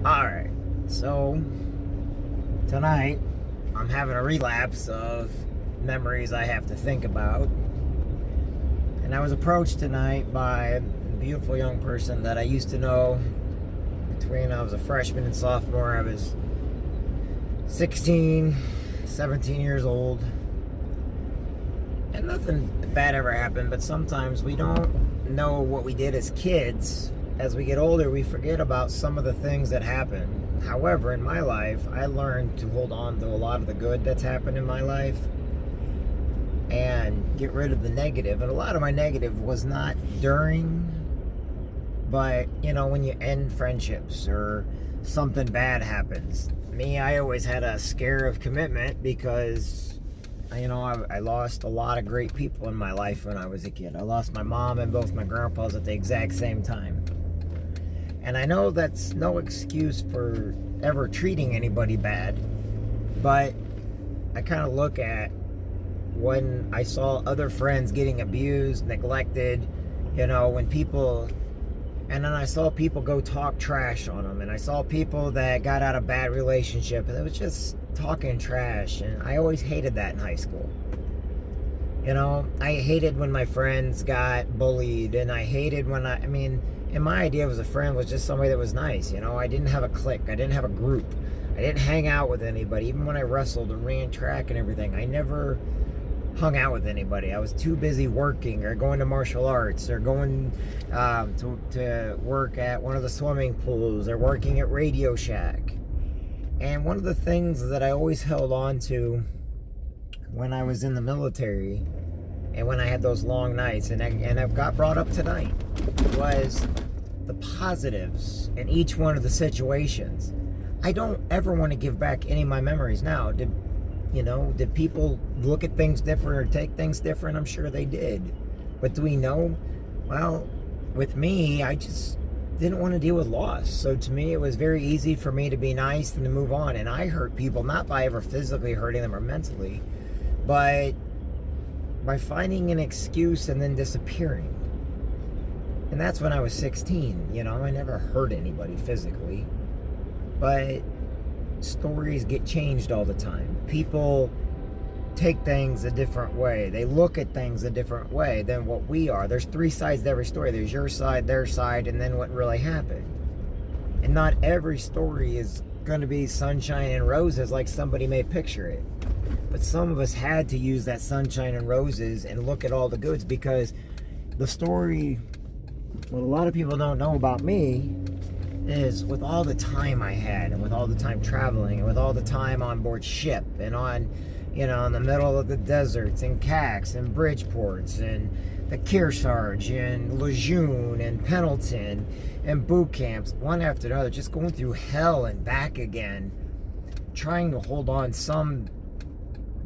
Alright, so tonight I'm having a relapse of memories I have to think about. And I was approached tonight by a beautiful young person that I used to know between I was a freshman and sophomore. I was 16, 17 years old. And nothing bad ever happened, but sometimes we don't know what we did as kids. As we get older, we forget about some of the things that happened. However, in my life, I learned to hold on to a lot of the good that's happened in my life and get rid of the negative. And a lot of my negative was not during, but when you end friendships or something bad happens. Me, I always had a scare of commitment because I lost a lot of great people in my life when I was a kid. I lost my mom and both my grandpas at the exact same time. And I know that's no excuse for ever treating anybody bad, but I kind of look at when I saw other friends getting abused, neglected, when people, and then I saw people go talk trash on them, and I saw people that got out of bad relationship, and it was just talking trash, and I always hated that in high school. I hated when my friends got bullied, and I hated when and my idea of a friend was just somebody that was nice. I didn't have a clique. I didn't have a group. I didn't hang out with anybody. Even when I wrestled and ran track and everything, I never hung out with anybody. I was too busy working or going to martial arts or going to work at one of the swimming pools or working at Radio Shack. And one of the things that I always held on to when I was in the military and when I had those long nights, and I got brought up tonight, was the positives in each one of the situations. I don't ever want to give back any of my memories now. Did people look at things different or take things different? I'm sure they did. But do we know? Well, with me, I just didn't want to deal with loss. So to me, it was very easy for me to be nice and to move on. And I hurt people, not by ever physically hurting them or mentally, but by finding an excuse and then disappearing. And that's when I was 16. I never hurt anybody physically. But stories get changed all the time. People take things a different way. They look at things a different way than what we are. There's three sides to every story. There's your side, their side, and then what really happened. And not every story is going to be sunshine and roses like somebody may picture it. But some of us had to use that sunshine and roses and look at all the goods, because the story, what a lot of people don't know about me, is with all the time I had, and with all the time traveling, and with all the time on board ship, and on, in the middle of the deserts, and CACs, and Bridgeports, and the Kearsarge, and Lejeune, and Pendleton, and boot camps, one after another, just going through hell and back again, trying to hold on some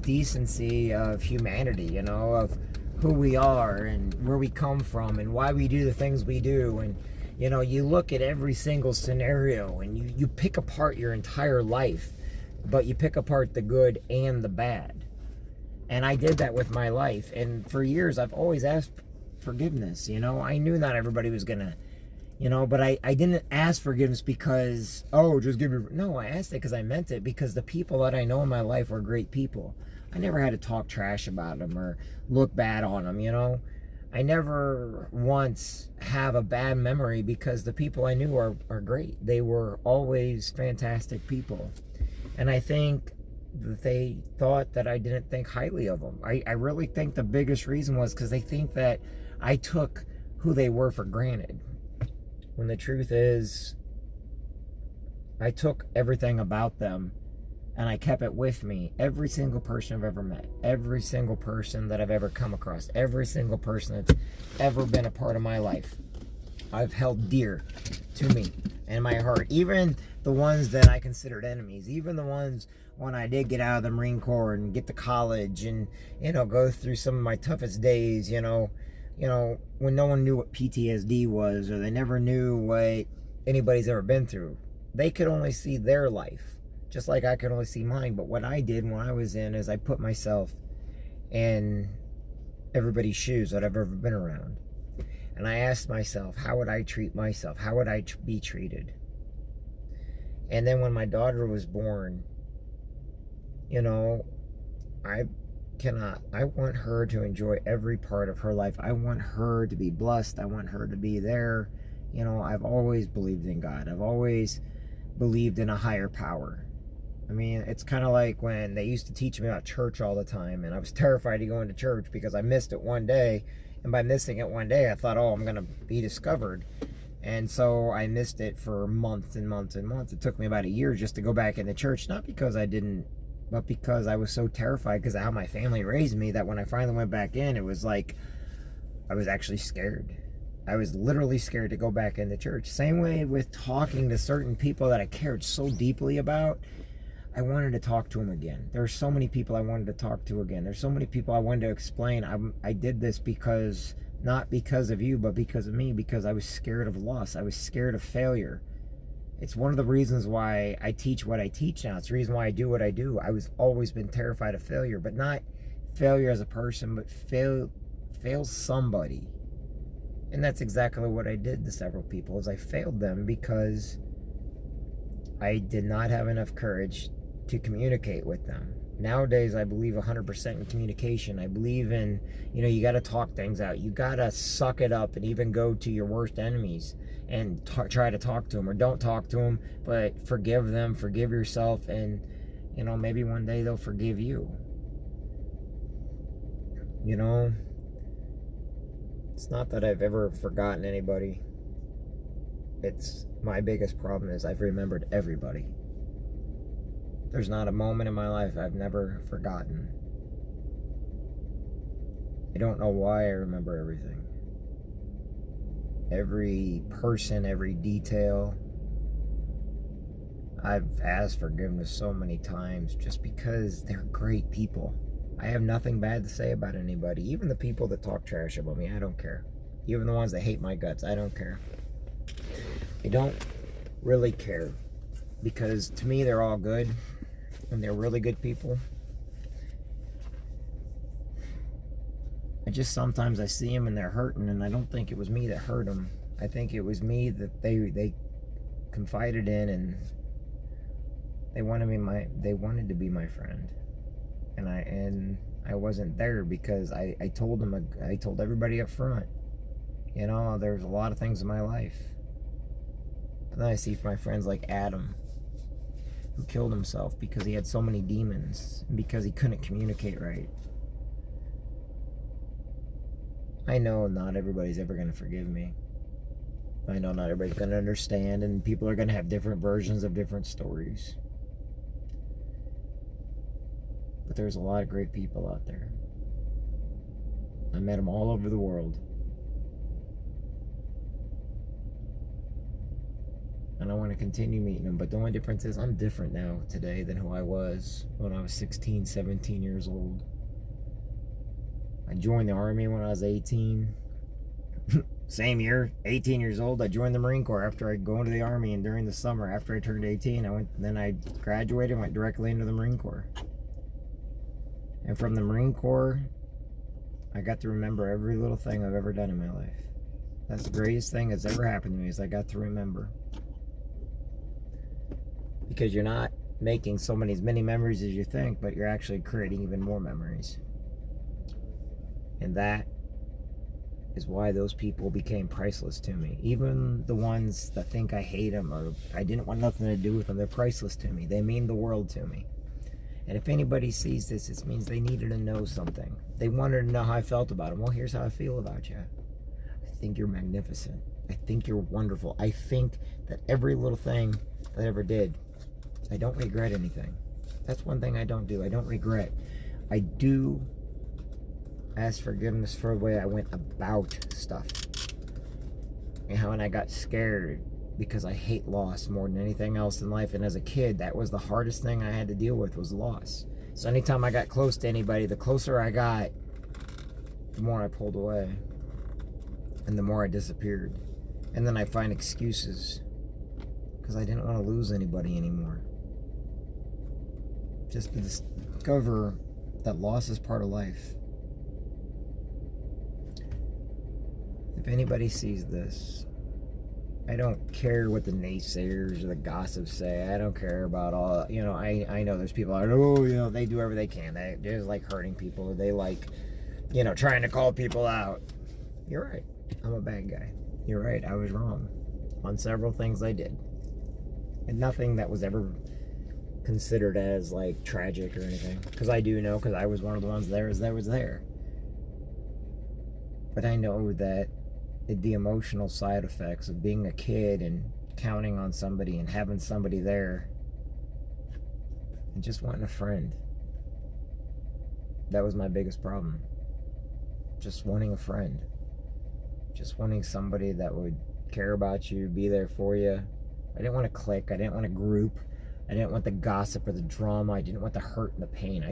decency of humanity, of who we are, and where we come from, and why we do the things we do, and you look at every single scenario and you pick apart your entire life, but you pick apart the good and the bad. And I did that with my life. And for years, I've always asked forgiveness. I knew not everybody was going to, but I didn't ask forgiveness because, just give me. No, I asked it because I meant it, because the people that I know in my life are great people. I never had to talk trash about them or look bad on them, I never once have a bad memory, because the people I knew are great. They were always fantastic people. And I think that they thought that I didn't think highly of them. I really think the biggest reason was because they think that I took who they were for granted. When the truth is, I took everything about them and I kept it with me. Every single person I've ever met, every single person that I've ever come across, every single person that's ever been a part of my life, I've held dear to me and my heart. Even the ones that I considered enemies, even the ones when I did get out of the Marine Corps and get to college and, go through some of my toughest days, when no one knew what PTSD was, or they never knew what anybody's ever been through. They could only see their life, just like I could only see mine. But what I did when I was in is I put myself in everybody's shoes that I've ever been around. And I asked myself, how would I treat myself? How would I be treated? And then when my daughter was born, you know, I I want her to enjoy every part of her life. I want her to be blessed. I want her to be there. You know, I've always believed in God. I've always believed in a higher power. I mean, it's kind of like when they used to teach me about church all the time, and I was terrified to go into church because I missed it one day. And by missing it one day, I thought, oh, I'm going to be discovered. And so I missed it for months and months and months. It took me about a year just to go back into church, not because I didn't, but because I was so terrified because of how my family raised me that when I finally went back in, it was like I was actually scared. I was literally scared to go back into church. Same way with talking to certain people that I cared so deeply about. I wanted to talk to them again. There are so many people I wanted to talk to again. There's so many people I wanted to explain. I did this because, not because of you, but because of me, because I was scared of loss. I was scared of failure. It's one of the reasons why I teach what I teach now. It's the reason why I do what I do. I was always been terrified of failure, but not failure as a person, but fail somebody. And that's exactly what I did to several people, is I failed them because I did not have enough courage to communicate with them. Nowadays, I believe 100% in communication. I believe in, you got to talk things out. You got to suck it up and even go to your worst enemies and try to talk to them, or don't talk to them, but forgive them, forgive yourself, and, maybe one day they'll forgive you. It's not that I've ever forgotten anybody. It's my biggest problem is I've remembered everybody. There's not a moment in my life I've never forgotten. I don't know why I remember everything. Every person, every detail. I've asked forgiveness so many times just because they're great people. I have nothing bad to say about anybody. Even the people that talk trash about me, I don't care. Even the ones that hate my guts, I don't care. I don't really care, because to me they're all good and they're really good people. Sometimes I see them and they're hurting, and I don't think it was me that hurt them. I think it was me that they confided in, and they wanted to be my friend, and I wasn't there because I told them, I told everybody up front, there's a lot of things in my life. But then I see my friends like Adam, who killed himself because he had so many demons and because he couldn't communicate right. I know not everybody's ever going to forgive me. I know not everybody's going to understand, and people are going to have different versions of different stories. But there's a lot of great people out there. I met them all over the world. And I want to continue meeting them, but the only difference is I'm different now today than who I was when I was 16, 17 years old. I joined the Army when I was 18. Same year, 18 years old, I joined the Marine Corps after I go into the Army, and during the summer after I turned 18, I graduated and went directly into the Marine Corps. And from the Marine Corps, I got to remember every little thing I've ever done in my life. That's the greatest thing that's ever happened to me, is I got to remember. Because you're not making as many memories as you think, but you're actually creating even more memories. And that is why those people became priceless to me. Even the ones that think I hate them or I didn't want nothing to do with them, they're priceless to me. They mean the world to me. And if anybody sees this, it means they needed to know something. They wanted to know how I felt about them. Well, here's how I feel about you. I think you're magnificent. I think you're wonderful. I think that every little thing that I ever did, I don't regret anything. That's one thing I don't do. I don't regret. I do ask forgiveness for the way I went about stuff. And how when I got scared, because I hate loss more than anything else in life. And as a kid, that was the hardest thing I had to deal with, was loss. So anytime I got close to anybody, the closer I got, the more I pulled away. And the more I disappeared. And then I find excuses, because I didn't want to lose anybody anymore. Just to discover that loss is part of life. If anybody sees this, I don't care what the naysayers or the gossips say. I don't care about all, I know there's people out, they do whatever they can. They just like hurting people. They like, trying to call people out. You're right. I'm a bad guy. You're right. I was wrong on several things I did. And nothing that was ever considered as like tragic or anything. Because I do know, because I was one of the ones that was there. But I know that the emotional side effects of being a kid and counting on somebody and having somebody there and just wanting a friend. That was my biggest problem. Just wanting a friend. Just wanting somebody that would care about you, be there for you. I didn't want to click. I didn't want a group. I didn't want the gossip or the drama. I didn't want the hurt and the pain.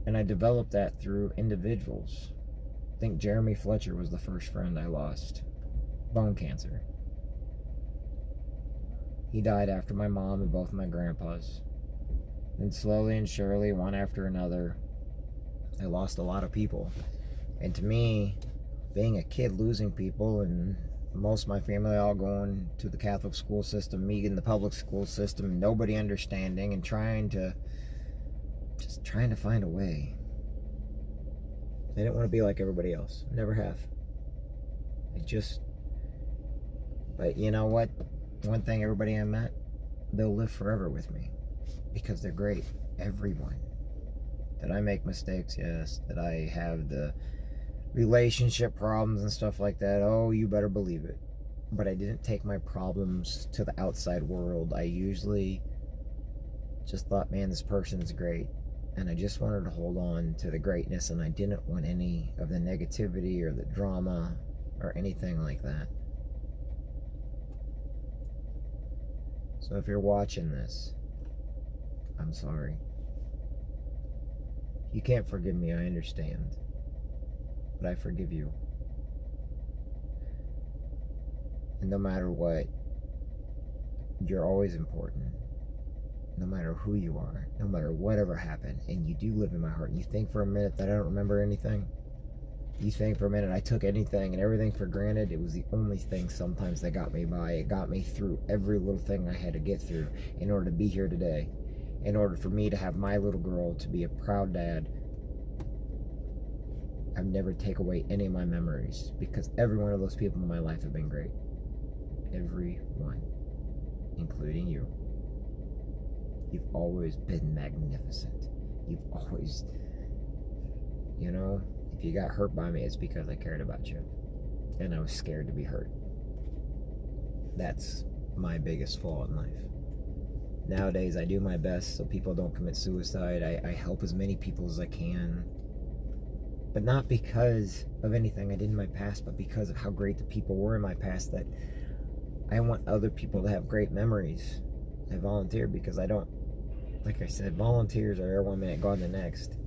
And I developed that through individuals. I think Jeremy Fletcher was the first friend I lost. Bone cancer. He died after my mom and both my grandpas. And slowly and surely, one after another, I lost a lot of people. And to me, being a kid losing people, and most of my family all going to the Catholic school system, me in the public school system, nobody understanding and trying to find a way. I didn't want to be like everybody else. Never have. But you know what? One thing everybody I met, they'll live forever with me. Because they're great. Everyone. That I make mistakes, yes. That I have the relationship problems and stuff like that. Oh, you better believe it. But I didn't take my problems to the outside world. I usually just thought, man, this person's great. And I just wanted to hold on to the greatness, and I didn't want any of the negativity or the drama or anything like that. So if you're watching this, I'm sorry. You can't forgive me, I understand. But I forgive you. And no matter what, you're always important. No matter who you are, no matter whatever happened, and you do live in my heart. And you think for a minute that I don't remember anything? You think for a minute I took anything and everything for granted? It was the only thing sometimes that got me by. It got me through every little thing I had to get through in order to be here today. In order for me to have my little girl to be a proud dad. I've never take away any of my memories, because every one of those people in my life have been great. Every one, including you. You've always been magnificent. You've always, if you got hurt by me, it's because I cared about you. And I was scared to be hurt. That's my biggest flaw in life. Nowadays, I do my best so people don't commit suicide. I help as many people as I can. But not because of anything I did in my past, but because of how great the people were in my past, that I want other people to have great memories. I volunteer because I don't, like I said, volunteers are here 1 minute, gone the next.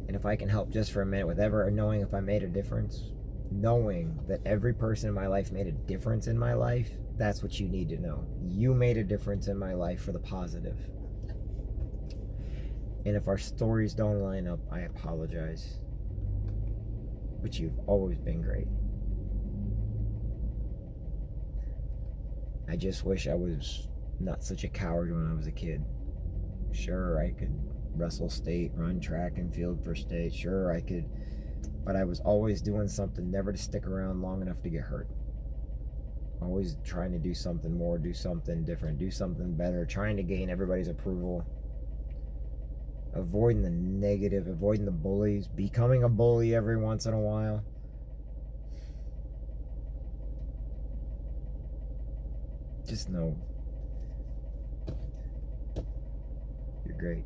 And if I can help just for a minute with ever knowing if I made a difference, knowing that every person in my life made a difference in my life, that's what you need to know. You made a difference in my life for the positive. And if our stories don't line up, I apologize. But you've always been great. I just wish I was not such a coward when I was a kid. Sure, I could wrestle state, run track and field for state. Sure, I could. But I was always doing something, never to stick around long enough to get hurt. Always trying to do something more, do something different, do something better, trying to gain everybody's approval. Avoiding the negative, avoiding the bullies, becoming a bully every once in a while. Just know you're great.